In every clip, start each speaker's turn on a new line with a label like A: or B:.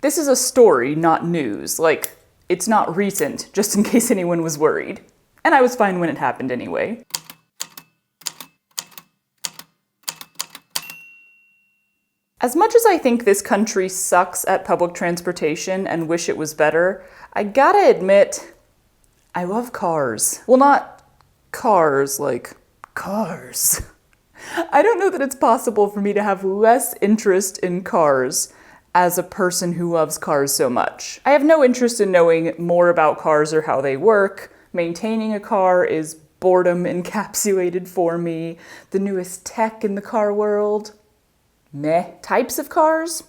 A: This is a story, not news. Like, it's not recent, just in case anyone was worried. And I was fine when it happened anyway. As much as I think this country sucks at public transportation and wish it was better, I gotta admit, I love cars. Well, not cars like cars. I don't know that it's possible for me to have less interest in cars as a person who loves cars so much. I have no interest in knowing more about cars or how they work. Maintaining a car is boredom encapsulated for me. The newest tech in the car world, meh. Types of cars?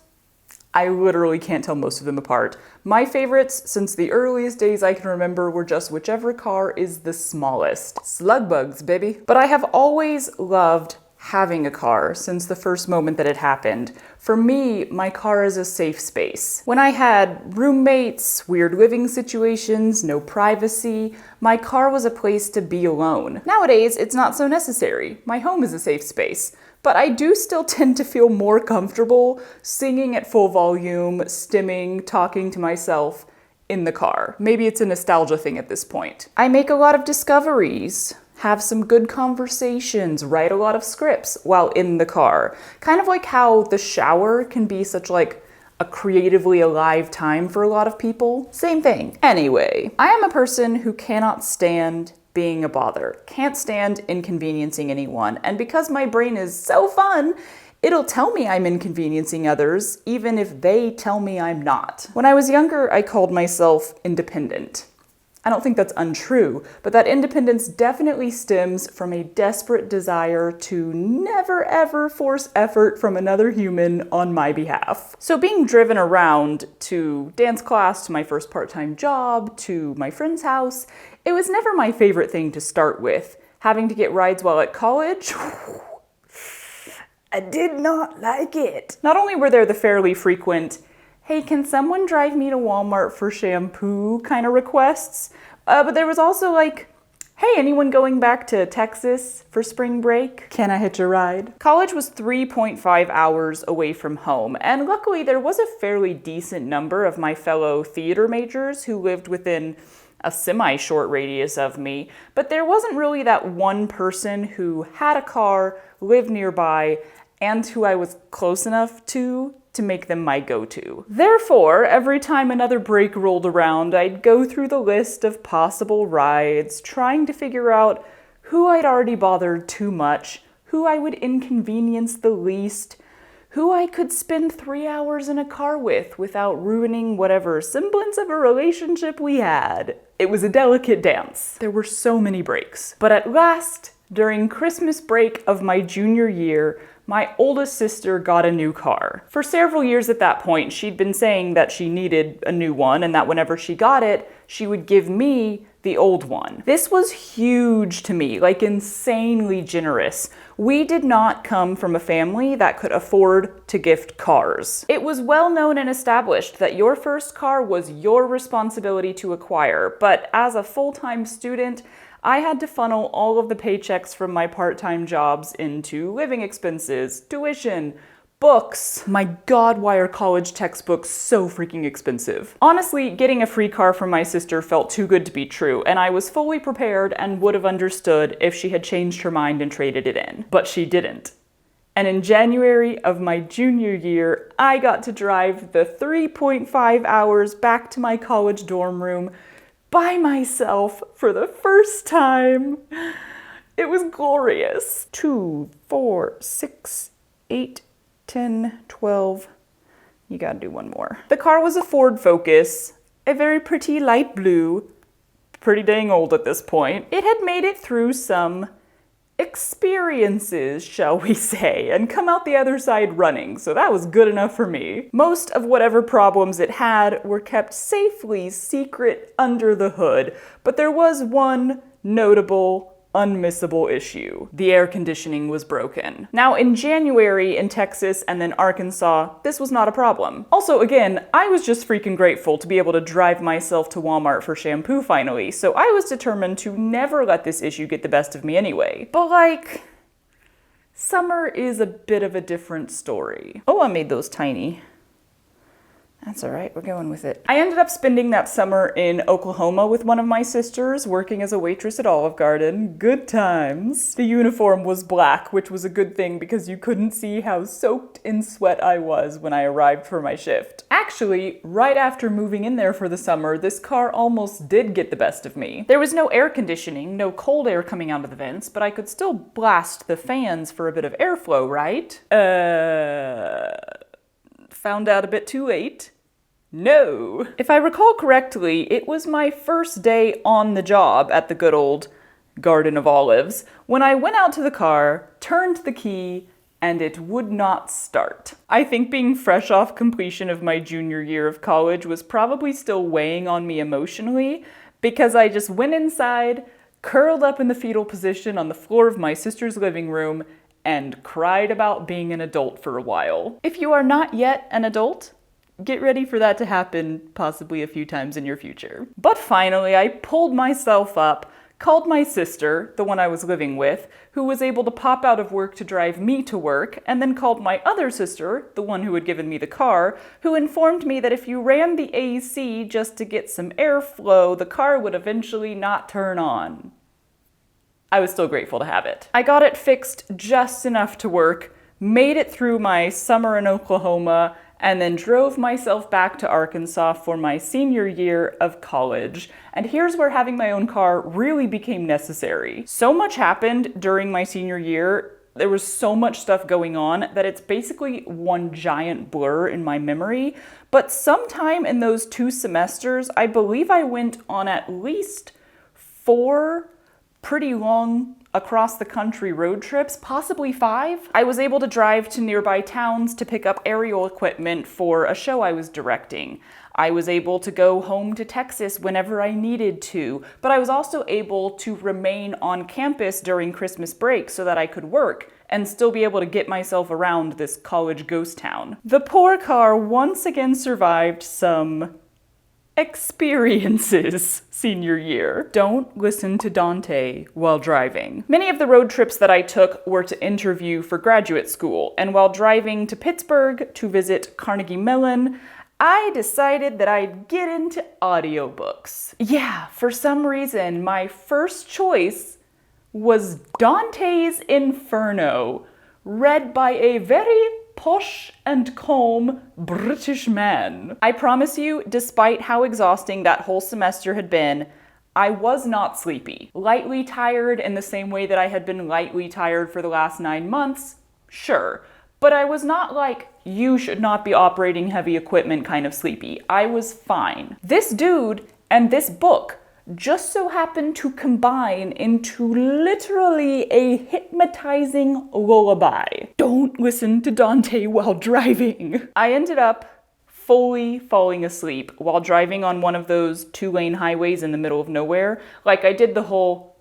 A: I literally can't tell most of them apart. My favorites, since the earliest days I can remember, were just whichever car is the smallest. Slug bugs, baby. But I have always loved having a car since the first moment that it happened. For me, my car is a safe space. When I had roommates, weird living situations, no privacy, my car was a place to be alone. Nowadays, it's not so necessary. My home is a safe space. But I do still tend to feel more comfortable singing at full volume, stimming, talking to myself in the car. Maybe it's a nostalgia thing at this point. I make a lot of discoveries, have some good conversations, write a lot of scripts while in the car. Kind of like how the shower can be such like a creatively alive time for a lot of people. Same thing. Anyway, I am a person who cannot stand being a bother, can't stand inconveniencing anyone, and because my brain is so fun, it'll tell me I'm inconveniencing others, even if they tell me I'm not. When I was younger, I called myself independent. I don't think that's untrue, but that independence definitely stems from a desperate desire to never ever force effort from another human on my behalf. So being driven around to dance class, to my first part-time job, to my friend's house, it was never my favorite thing to start with. Having to get rides while at college, I did not like it. Not only were there the fairly frequent, hey, can someone drive me to Walmart for shampoo kind of requests? But there was also like, hey, anyone going back to Texas for spring break? Can I hitch a ride? College was 3.5 hours away from home, and luckily there was a fairly decent number of my fellow theater majors who lived within a semi-short radius of me, but there wasn't really that one person who had a car, lived nearby, and who I was close enough to make them my go-to. Therefore, every time another break rolled around, I'd go through the list of possible rides, trying to figure out who I'd already bothered too much, who I would inconvenience the least, who I could spend 3 hours in a car with without ruining whatever semblance of a relationship we had. It was a delicate dance. There were so many breaks. But at last, during Christmas break of my junior year, my oldest sister got a new car. For several years at that point, she'd been saying that she needed a new one and that whenever she got it, she would give me the old one. This was huge to me, like insanely generous. We did not come from a family that could afford to gift cars. It was well known and established that your first car was your responsibility to acquire, but as a full-time student, I had to funnel all of the paychecks from my part-time jobs into living expenses, tuition, books. My God, why are college textbooks so freaking expensive? Honestly, getting a free car from my sister felt too good to be true, and I was fully prepared and would have understood if she had changed her mind and traded it in. But she didn't. And in January of my junior year, I got to drive the 3.5 hours back to my college dorm room by myself for the first time. It was glorious. 2, 4, 6, 8, 10, 12. You gotta do one more. The car was a Ford Focus, a very pretty light blue, pretty dang old at this point. It had made it through some experiences, shall we say, and come out the other side running, so that was good enough for me. Most of whatever problems it had were kept safely secret under the hood, but there was one notable, unmissable issue. The air conditioning was broken. Now, in January in Texas and then Arkansas, this was not a problem. Also, again, I was just freaking grateful to be able to drive myself to Walmart for shampoo finally, so I was determined to never let this issue get the best of me anyway. But like, summer is a bit of a different story. Oh, I made those tiny. That's all right, we're going with it. I ended up spending that summer in Oklahoma with one of my sisters, working as a waitress at Olive Garden. Good times. The uniform was black, which was a good thing because you couldn't see how soaked in sweat I was when I arrived for my shift. Actually, right after moving in there for the summer, this car almost did get the best of me. There was no air conditioning, no cold air coming out of the vents, but I could still blast the fans for a bit of airflow, right? Found out a bit too late. No. If I recall correctly, it was my first day on the job at the good old Garden of Olives when I went out to the car, turned the key, and it would not start. I think being fresh off completion of my junior year of college was probably still weighing on me emotionally because I just went inside, curled up in the fetal position on the floor of my sister's living room, and cried about being an adult for a while. If you are not yet an adult, get ready for that to happen possibly a few times in your future. But finally, I pulled myself up, called my sister, the one I was living with, who was able to pop out of work to drive me to work, and then called my other sister, the one who had given me the car, who informed me that if you ran the AC just to get some airflow, the car would eventually not turn on. I was still grateful to have it. I got it fixed just enough to work, made it through my summer in Oklahoma, and then drove myself back to Arkansas for my senior year of college. And here's where having my own car really became necessary. So much happened during my senior year. There was so much stuff going on that it's basically one giant blur in my memory. But sometime in those 2 semesters, I believe I went on at least 4 pretty long across the country road trips, possibly 5. I was able to drive to nearby towns to pick up aerial equipment for a show I was directing. I was able to go home to Texas whenever I needed to, but I was also able to remain on campus during Christmas break so that I could work and still be able to get myself around this college ghost town. The poor car once again survived some experiences senior year. Don't listen to Dante while driving. Many of the road trips that I took were to interview for graduate school, and while driving to Pittsburgh to visit Carnegie Mellon, I decided that I'd get into audiobooks. Yeah, for some reason, my first choice was Dante's Inferno, read by a very posh and calm British man. I promise you, despite how exhausting that whole semester had been, I was not sleepy. Lightly tired in the same way that I had been lightly tired for the last 9 months, sure. But I was not like, you should not be operating heavy equipment kind of sleepy. I was fine. This dude and this book just so happened to combine into literally a hypnotizing lullaby. Don't listen to Dante while driving. I ended up fully falling asleep while driving on one of those 2-lane highways in the middle of nowhere. Like, I did the whole,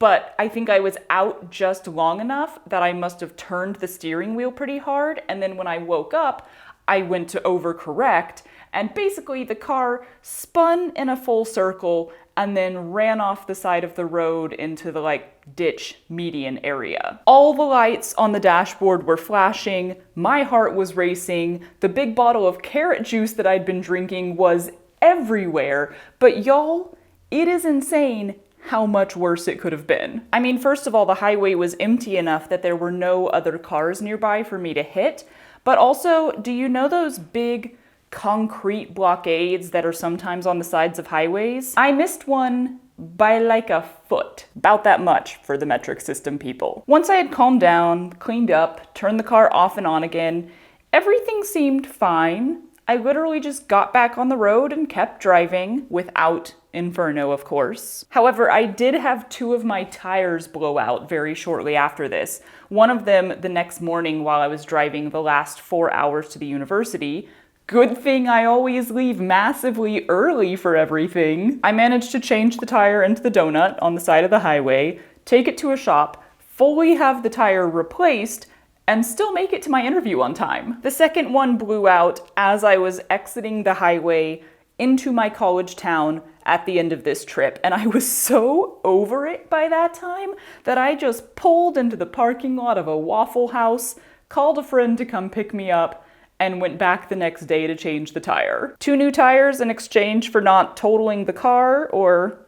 A: but I think I was out just long enough that I must have turned the steering wheel pretty hard, and then when I woke up, I went to overcorrect, and basically the car spun in a full circle and then ran off the side of the road into the ditch median area. All the lights on the dashboard were flashing, my heart was racing, the big bottle of carrot juice that I'd been drinking was everywhere, but y'all, it is insane how much worse it could have been. I mean, first of all, the highway was empty enough that there were no other cars nearby for me to hit, but also, do you know those big concrete blockades that are sometimes on the sides of highways? I missed one by like a foot, about that much for the metric system people. Once I had calmed down, cleaned up, turned the car off and on again, everything seemed fine. I literally just got back on the road and kept driving, without Inferno, of course. However, I did have 2 of my tires blow out very shortly after this. One of them the next morning while I was driving the last 4 hours to the university. Good thing I always leave massively early for everything. I managed to change the tire into the donut on the side of the highway, take it to a shop, fully have the tire replaced, and still make it to my interview on time. The second one blew out as I was exiting the highway into my college town at the end of this trip, and I was so over it by that time that I just pulled into the parking lot of a Waffle House, called a friend to come pick me up, and went back the next day to change the tire. 2 new tires in exchange for not totaling the car or,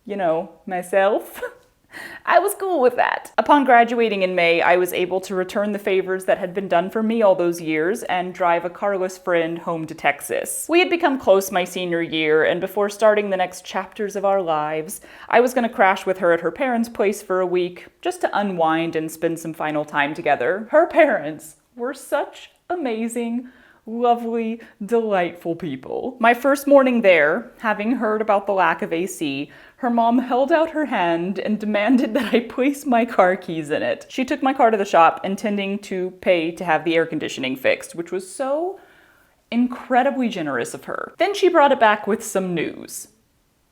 A: you know, myself. I was cool with that. Upon graduating in May, I was able to return the favors that had been done for me all those years and drive a carless friend home to Texas. We had become close my senior year, and before starting the next chapters of our lives, I was gonna crash with her at her parents' place for a week, just to unwind and spend some final time together. Her parents were such amazing, lovely, delightful people. My first morning there, having heard about the lack of AC, her mom held out her hand and demanded that I place my car keys in it. She took my car to the shop, intending to pay to have the air conditioning fixed, which was so incredibly generous of her. Then she brought it back with some news.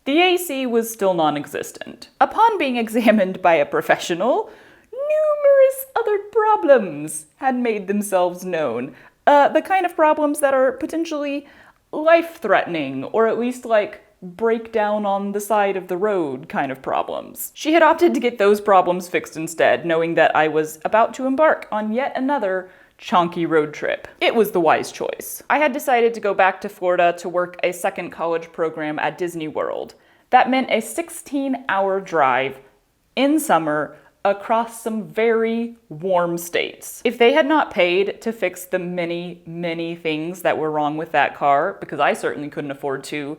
A: The AC was still non-existent. Upon being examined by a professional, numerous other problems had made themselves known. The kind of problems that are potentially life-threatening, or at least like break down on the side of the road kind of problems. She had opted to get those problems fixed instead, knowing that I was about to embark on yet another chunky road trip. It was the wise choice. I had decided to go back to Florida to work a second college program at Disney World. That meant a 16-hour drive in summer across some very warm states. If they had not paid to fix the many, many things that were wrong with that car, because I certainly couldn't afford to,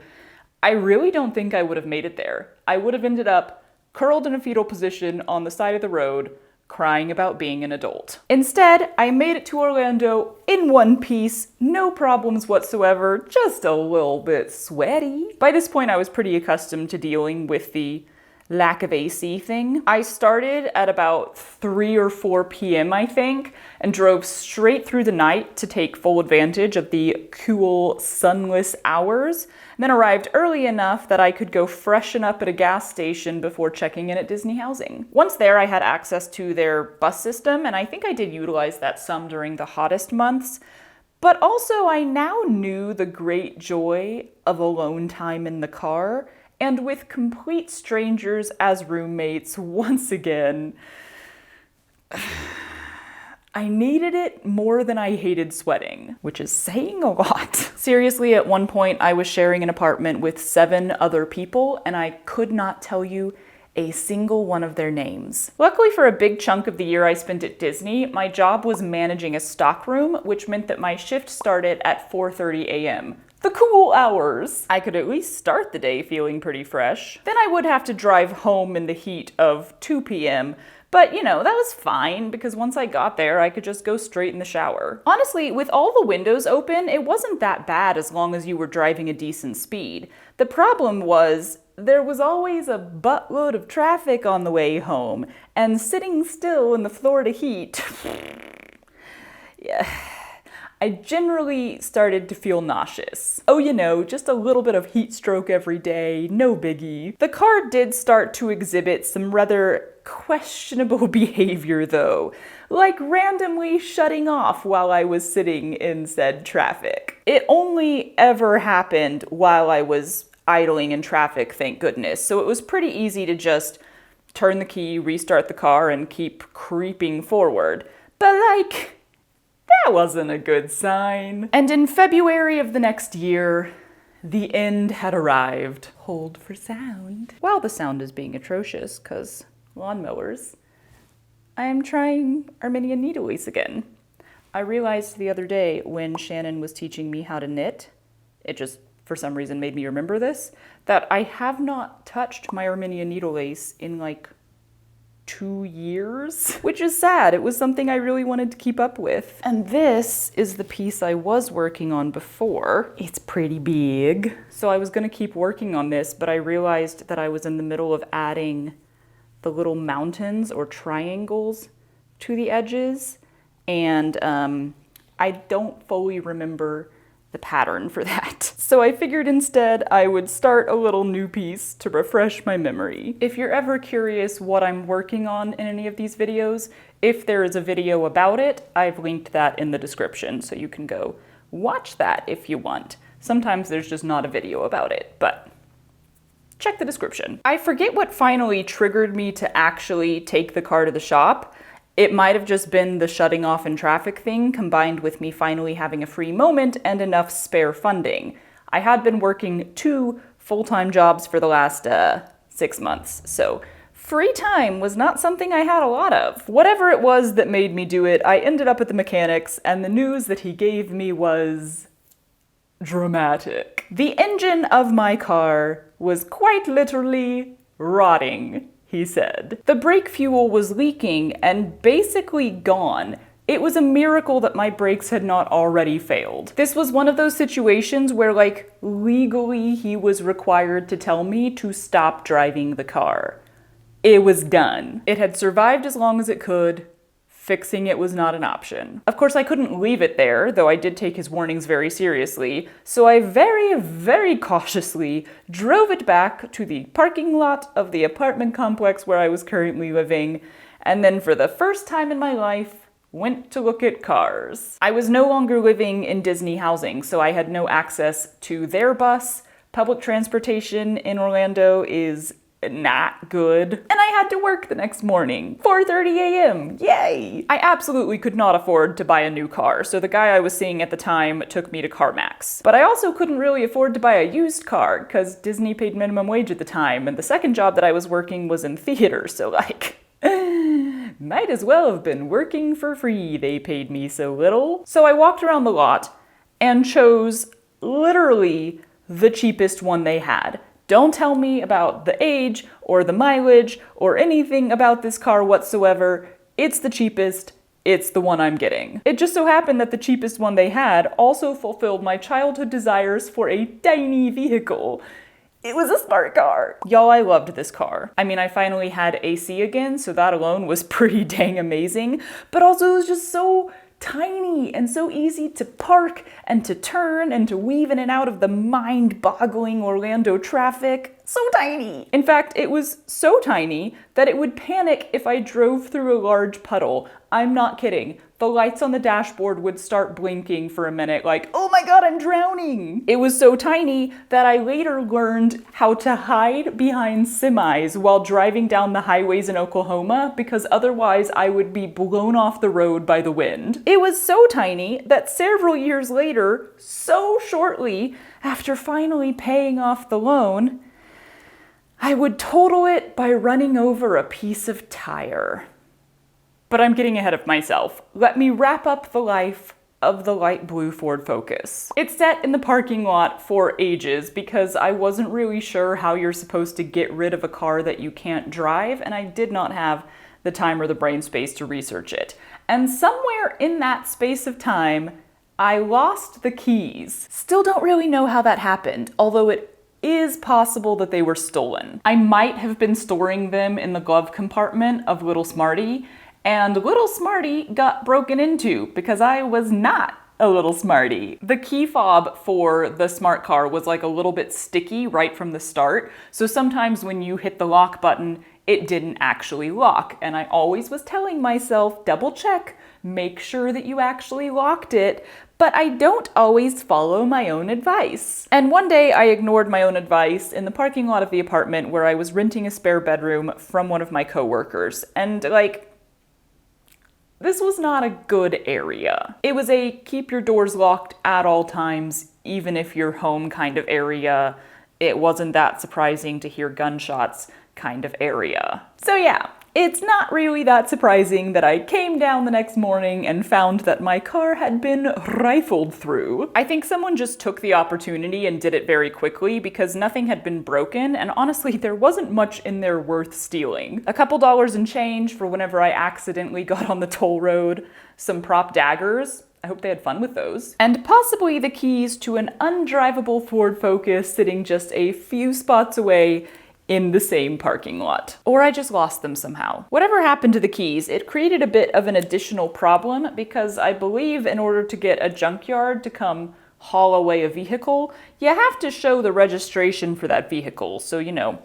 A: I really don't think I would have made it there. I would have ended up curled in a fetal position on the side of the road, crying about being an adult. Instead, I made it to Orlando in one piece, no problems whatsoever, just a little bit sweaty. By this point, I was pretty accustomed to dealing with the lack of AC thing. I started at about 3 or 4 p.m., I think, and drove straight through the night to take full advantage of the cool, sunless hours, and then arrived early enough that I could go freshen up at a gas station before checking in at Disney housing. Once there, I had access to their bus system, and I think I did utilize that some during the hottest months. But also, I now knew the great joy of alone time in the car, and with complete strangers as roommates once again. I needed it more than I hated sweating, which is saying a lot. Seriously, at one point I was sharing an apartment with 7 other people, and I could not tell you a single one of their names. Luckily for a big chunk of the year I spent at Disney, my job was managing a stockroom, which meant that my shift started at 4:30 a.m. The cool hours. I could at least start the day feeling pretty fresh. Then I would have to drive home in the heat of 2 p.m., but you know, that was fine because once I got there, I could just go straight in the shower. Honestly, with all the windows open, it wasn't that bad as long as you were driving a decent speed. The problem was, there was always a buttload of traffic on the way home, and sitting still in the Florida heat, yeah. I generally started to feel nauseous. Oh, you know, just a little bit of heat stroke every day, no biggie. The car did start to exhibit some rather questionable behavior though, like randomly shutting off while I was sitting in said traffic. It only ever happened while I was idling in traffic, thank goodness, so it was pretty easy to just turn the key, restart the car, and keep creeping forward. But like, that wasn't a good sign. And in February of the next year, the end had arrived. Hold for sound. While the sound is being atrocious, cause lawnmowers, I am trying Armenian needle lace again. I realized the other day when Shannon was teaching me how to knit, it just for some reason made me remember this, that I have not touched my Armenian needle lace in like 2 years, which is sad. It was something I really wanted to keep up with. And this is the piece I was working on before. It's pretty big. So I was gonna keep working on this, but I realized that I was in the middle of adding the little mountains or triangles to the edges, and I don't fully remember the pattern for that. So I figured instead I would start a little new piece to refresh my memory. If you're ever curious what I'm working on in any of these videos, if there is a video about it, I've linked that in the description, so you can go watch that if you want. Sometimes there's just not a video about it, but check the description. I forget what finally triggered me to actually take the car to the shop. It might have just been the shutting off in traffic thing combined with me finally having a free moment and enough spare funding. I had been working 2 full-time jobs for the last 6 months, so free time was not something I had a lot of. Whatever it was that made me do it, I ended up at the mechanic's, and the news that he gave me was dramatic. The engine of my car was quite literally rotting, he said. The brake fuel was leaking and basically gone. It was a miracle that my brakes had not already failed. This was one of those situations where, like, legally he was required to tell me to stop driving the car. It was done. It had survived as long as it could. Fixing it was not an option. Of course, I couldn't leave it there, though I did take his warnings very seriously, so I very cautiously drove it back to the parking lot of the apartment complex where I was currently living, and then for the first time in my life, went to look at cars. I was no longer living in Disney housing, so I had no access to their bus. Public transportation in Orlando is not good. And I had to work the next morning, 4:30 a.m. Yay! I absolutely could not afford to buy a new car, so the guy I was seeing at the time took me to CarMax. But I also couldn't really afford to buy a used car, because Disney paid minimum wage at the time, and the second job that I was working was in theater, so like, might as well have been working for free, they paid me so little. So I walked around the lot and chose literally the cheapest one they had. Don't tell me about the age or the mileage or anything about this car whatsoever. It's the cheapest. It's the one I'm getting. It just so happened that the cheapest one they had also fulfilled my childhood desires for a tiny vehicle. It was a smart car. Y'all, I loved this car. I mean, I finally had AC again, so that alone was pretty dang amazing, but also it was just so tiny and so easy to park and to turn and to weave in and out of the mind-boggling Orlando traffic. So tiny. In fact, it was so tiny that it would panic if I drove through a large puddle. I'm not kidding. The lights on the dashboard would start blinking for a minute like, oh my god, I'm drowning. It was so tiny that I later learned how to hide behind semis while driving down the highways in Oklahoma, because otherwise I would be blown off the road by the wind. It was so tiny that several years later, so shortly after finally paying off the loan, I would total it by running over a piece of tire. But I'm getting ahead of myself. Let me wrap up the life of the light blue Ford Focus. It's set in the parking lot for ages because I wasn't really sure how you're supposed to get rid of a car that you can't drive, and I did not have the time or the brain space to research it. And somewhere in that space of time, I lost the keys. Still don't really know how that happened, although it is possible that they were stolen. I might have been storing them in the glove compartment of Little Smarty, and Little Smarty got broken into because I was not a Little Smarty. The key fob for the smart car was like a little bit sticky right from the start, so sometimes when you hit the lock button, it didn't actually lock, and I always was telling myself, double check, make sure that you actually locked it, but I don't always follow my own advice. And one day I ignored my own advice in the parking lot of the apartment where I was renting a spare bedroom from one of my coworkers, and like, this was not a good area. It was a keep your doors locked at all times, even if you're home kind of area. It wasn't that surprising to hear gunshots kind of area. So yeah, it's not really that surprising that I came down the next morning and found that my car had been rifled through. I think someone just took the opportunity and did it very quickly because nothing had been broken, and honestly, there wasn't much in there worth stealing. A couple dollars in change for whenever I accidentally got on the toll road, some prop daggers, I hope they had fun with those, and possibly the keys to an undrivable Ford Focus sitting just a few spots away in the same parking lot. Or I just lost them somehow. Whatever happened to the keys, it created a bit of an additional problem because I believe in order to get a junkyard to come haul away a vehicle, you have to show the registration for that vehicle. So, you know,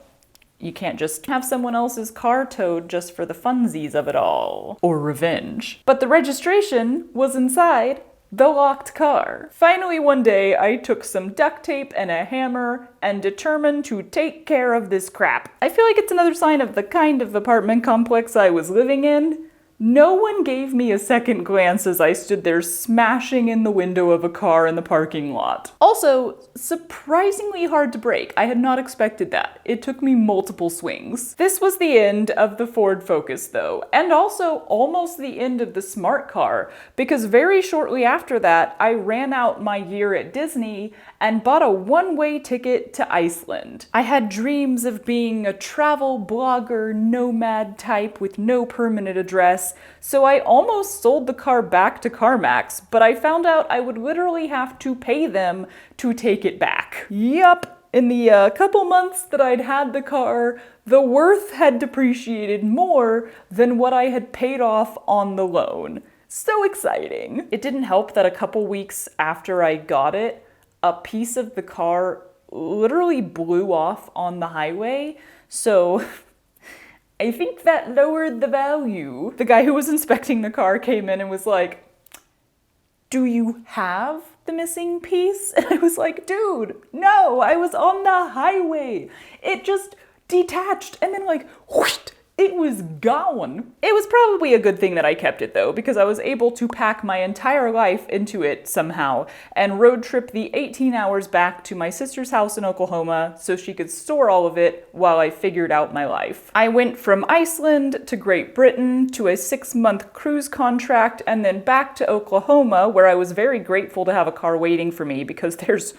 A: you can't just have someone else's car towed just for the funsies of it all. Or revenge. But the registration was inside the locked car. Finally, one day, I took some duct tape and a hammer and determined to take care of this crap. I feel like it's another sign of the kind of apartment complex I was living in. No one gave me a second glance as I stood there smashing in the window of a car in the parking lot. Also, surprisingly hard to break. I had not expected that. It took me multiple swings. This was the end of the Ford Focus though, and also almost the end of the smart car, because very shortly after that, I ran out my year at Disney and bought a one-way ticket to Iceland. I had dreams of being a travel blogger, nomad type with no permanent address, so I almost sold the car back to CarMax, but I found out I would literally have to pay them to take it back. Yup, in the couple months that I'd had the car, the worth had depreciated more than what I had paid off on the loan. So exciting. It didn't help that a couple weeks after I got it, a piece of the car literally blew off on the highway, so I think that lowered the value. The guy who was inspecting the car came in and was like, "Do you have the missing piece?" And I was like, "Dude, no, I was on the highway. It just detached and then like, whoosh, it was gone." It was probably a good thing that I kept it though, because I was able to pack my entire life into it somehow and road trip the 18 hours back to my sister's house in Oklahoma so she could store all of it while I figured out my life. I went from Iceland to Great Britain to a 6-month cruise contract and then back to Oklahoma, where I was very grateful to have a car waiting for me because there's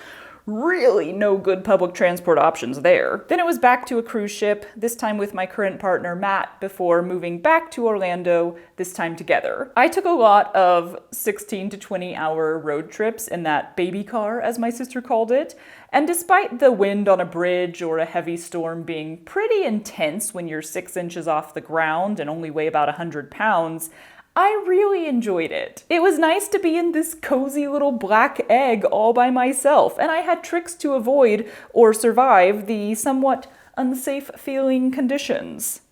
A: really no good public transport options there. Then it was back to a cruise ship, this time with my current partner Matt, before moving back to Orlando, this time together. I took a lot of 16 to 20 hour road trips in that baby car, as my sister called it, and despite the wind on a bridge or a heavy storm being pretty intense when you're 6 inches off the ground and only weigh about 100 pounds, I really enjoyed it. It was nice to be in this cozy little black egg all by myself, and I had tricks to avoid or survive the somewhat unsafe feeling conditions.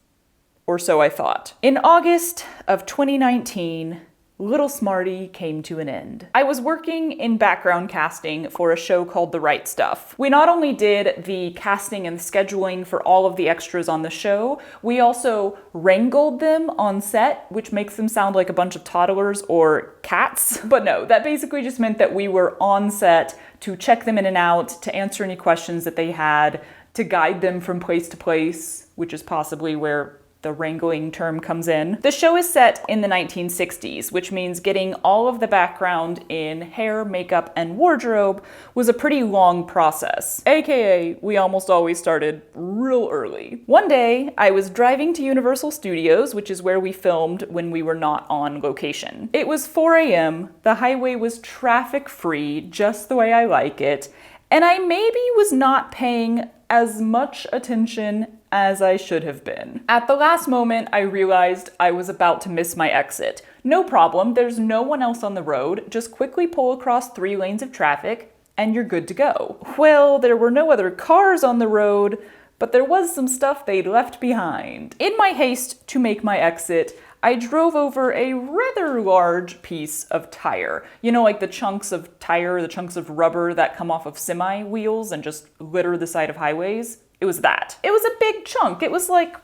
A: Or so I thought. In August of 2019, Little Smarty came to an end. I was working in background casting for a show called The Right Stuff. We not only did the casting and scheduling for all of the extras on the show, we also wrangled them on set, which makes them sound like a bunch of toddlers or cats. But no, that basically just meant that we were on set to check them in and out, to answer any questions that they had, to guide them from place to place, which is possibly where the wrangling term comes in. The show is set in the 1960s, which means getting all of the background in hair, makeup, and wardrobe was a pretty long process. AKA, we almost always started real early. One day, I was driving to Universal Studios, which is where we filmed when we were not on location. It was 4 a.m., the highway was traffic-free, just the way I like it, and I maybe was not paying as much attention as I should have been. At the last moment, I realized I was about to miss my exit. No problem, there's no one else on the road. Just quickly pull across 3 lanes of traffic and you're good to go. Well, there were no other cars on the road, but there was some stuff they'd left behind. In my haste to make my exit, I drove over a rather large piece of tire. You know, like the chunks of tire, the chunks of rubber that come off of semi wheels and just litter the side of highways. It was that. It was a big chunk. It was like,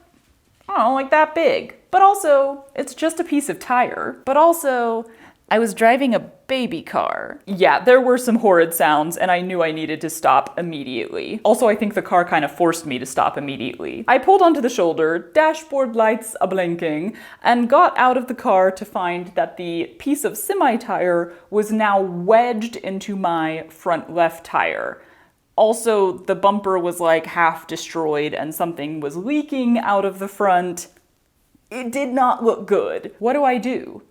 A: I don't know, like that big. But also, it's just a piece of tire. But also, I was driving a baby car. Yeah, there were some horrid sounds and I knew I needed to stop immediately. Also, I think the car kind of forced me to stop immediately. I pulled onto the shoulder, dashboard lights a-blinking, and got out of the car to find that the piece of semi-tire was now wedged into my front left tire. Also, the bumper was like half destroyed and something was leaking out of the front. It did not look good. What do?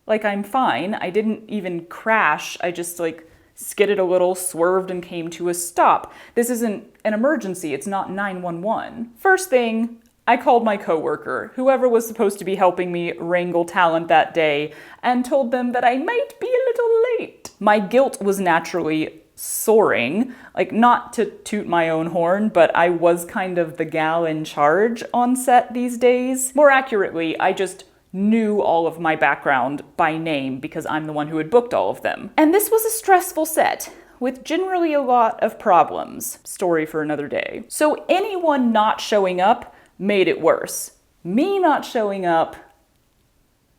A: Like, I'm fine. I didn't even crash. I just like skidded a little, swerved, and came to a stop. This isn't an emergency. It's not 911. First thing, I called my coworker, whoever was supposed to be helping me wrangle talent that day, and told them that I might be a little late. My guilt was naturally soaring, like, not to toot my own horn, but I was kind of the gal in charge on set these days. More accurately, I just knew all of my background by name because I'm the one who had booked all of them. And this was a stressful set with generally a lot of problems. Story for another day. So anyone not showing up made it worse. Me not showing up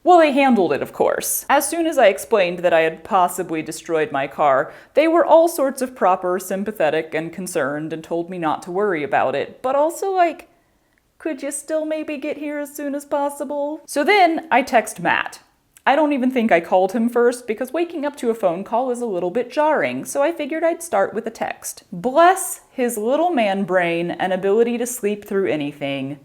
A: Well, they handled it, of course. As soon as I explained that I had possibly destroyed my car, they were all sorts of proper, sympathetic, and concerned and told me not to worry about it, but also like, could you still maybe get here as soon as possible? So then I text Matt. I don't even think I called him first because waking up to a phone call is a little bit jarring, so I figured I'd start with a text. Bless his little man brain and ability to sleep through anything.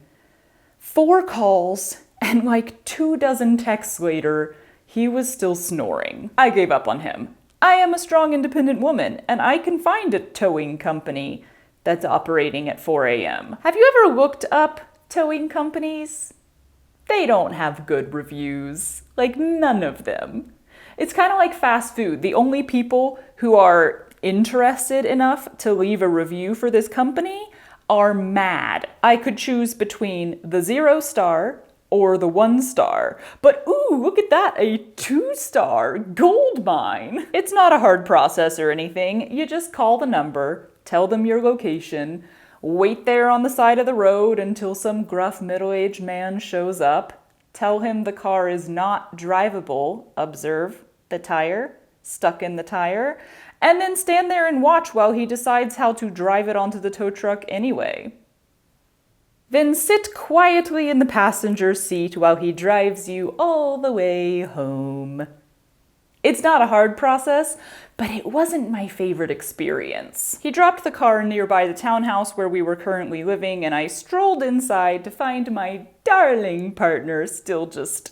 A: 4 calls and like 24 texts later, he was still snoring. I gave up on him. I am a strong, independent woman, and I can find a towing company that's operating at 4 a.m. Have you ever looked up towing companies? They don't have good reviews. Like, none of them. It's kind of like fast food. The only people who are interested enough to leave a review for this company are mad. I could choose between the 0-star or the 1-star. But ooh, look at that, a 2-star gold mine. It's not a hard process or anything. You just call the number, tell them your location, wait there on the side of the road until some gruff middle-aged man shows up, tell him the car is not drivable, observe the tire, stuck in the tire, and then stand there and watch while he decides how to drive it onto the tow truck anyway. Then sit quietly in the passenger seat while he drives you all the way home. It's not a hard process, but it wasn't my favorite experience. He dropped the car nearby the townhouse where we were currently living, and I strolled inside to find my darling partner still just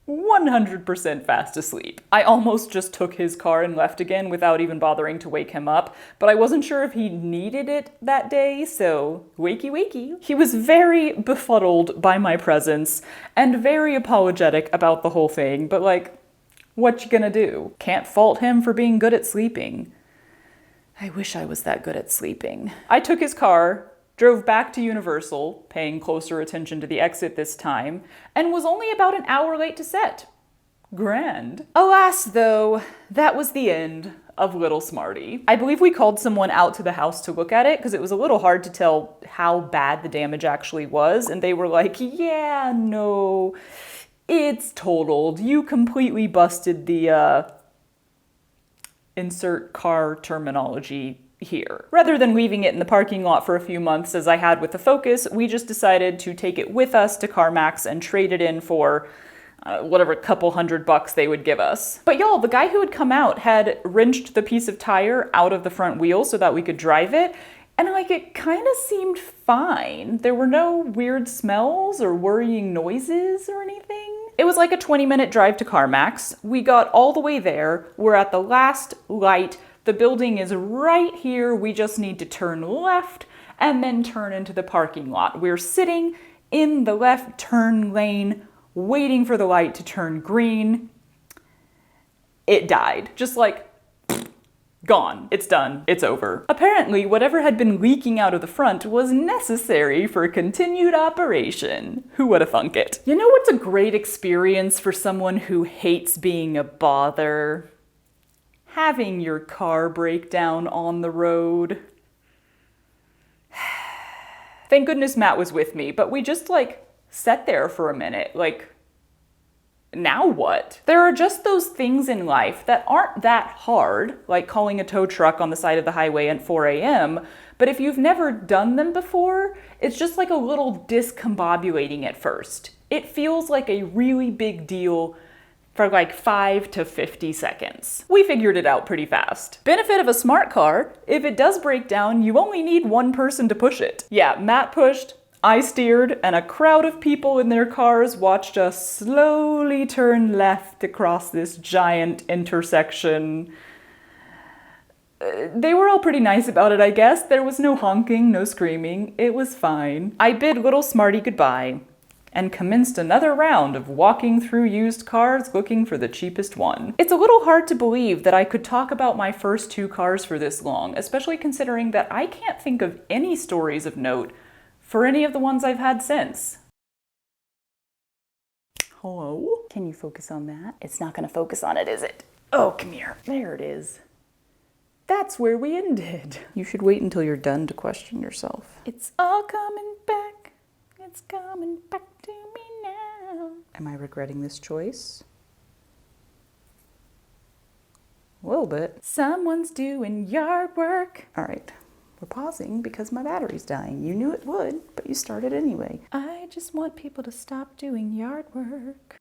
A: 100% fast asleep. I almost just took his car and left again without even bothering to wake him up, but I wasn't sure if he needed it that day, so wakey wakey. He was very befuddled by my presence and very apologetic about the whole thing, but like, what you gonna do? Can't fault him for being good at sleeping. I wish I was that good at sleeping. I took his car, drove back to Universal, paying closer attention to the exit this time, and was only about an hour late to set. Grand. Alas, though, that was the end of Little Smarty. I believe we called someone out to the house to look at it because it was a little hard to tell how bad the damage actually was, and they were like, yeah, no, it's totaled. You completely busted the, insert car terminology here. Rather than leaving it in the parking lot for a few months as I had with the Focus, we just decided to take it with us to CarMax and trade it in for whatever couple $100 they would give us. But y'all, the guy who had come out had wrenched the piece of tire out of the front wheel so that we could drive it, and like it kind of seemed fine. There were no weird smells or worrying noises or anything. It was like a 20-minute drive to CarMax. We got all the way there. We're at the last light. The building is right here. We just need to turn left and then turn into the parking lot. We're sitting in the left turn lane, waiting for the light to turn green. It died. Just like, gone. It's done. It's over. Apparently, whatever had been leaking out of the front was necessary for continued operation. Who would have thunk it? You know what's a great experience for someone who hates being a bother? Having your car break down on the road. Thank goodness Matt was with me, but we just like sat there for a minute, like, now what? There are just those things in life that aren't that hard, like calling a tow truck on the side of the highway at 4 a.m., but if you've never done them before, it's just like a little discombobulating at first. It feels like a really big deal for like 5 to 50 seconds. We figured it out pretty fast. Benefit of a smart car, if it does break down, you only need one person to push it. Yeah, Matt pushed, I steered, and a crowd of people in their cars watched us slowly turn left across this giant intersection. They were all pretty nice about it, I guess. There was no honking, no screaming. It was fine. I bid Little Smarty goodbye and commenced another round of walking through used cars looking for the cheapest one. It's a little hard to believe that I could talk about my first 2 cars for this long, especially considering that I can't think of any stories of note for any of the ones I've had since. Hello? Can you focus on that? It's not gonna focus on it, is it? Oh, come here. There it is. That's where we ended. You should wait until you're done to question yourself. It's all coming back. It's coming back to me now. down. Am I regretting this choice? A little bit. Someone's doing yard work. All right, we're pausing because my battery's dying. You knew it would, but you started anyway. I just want people to stop doing yard work.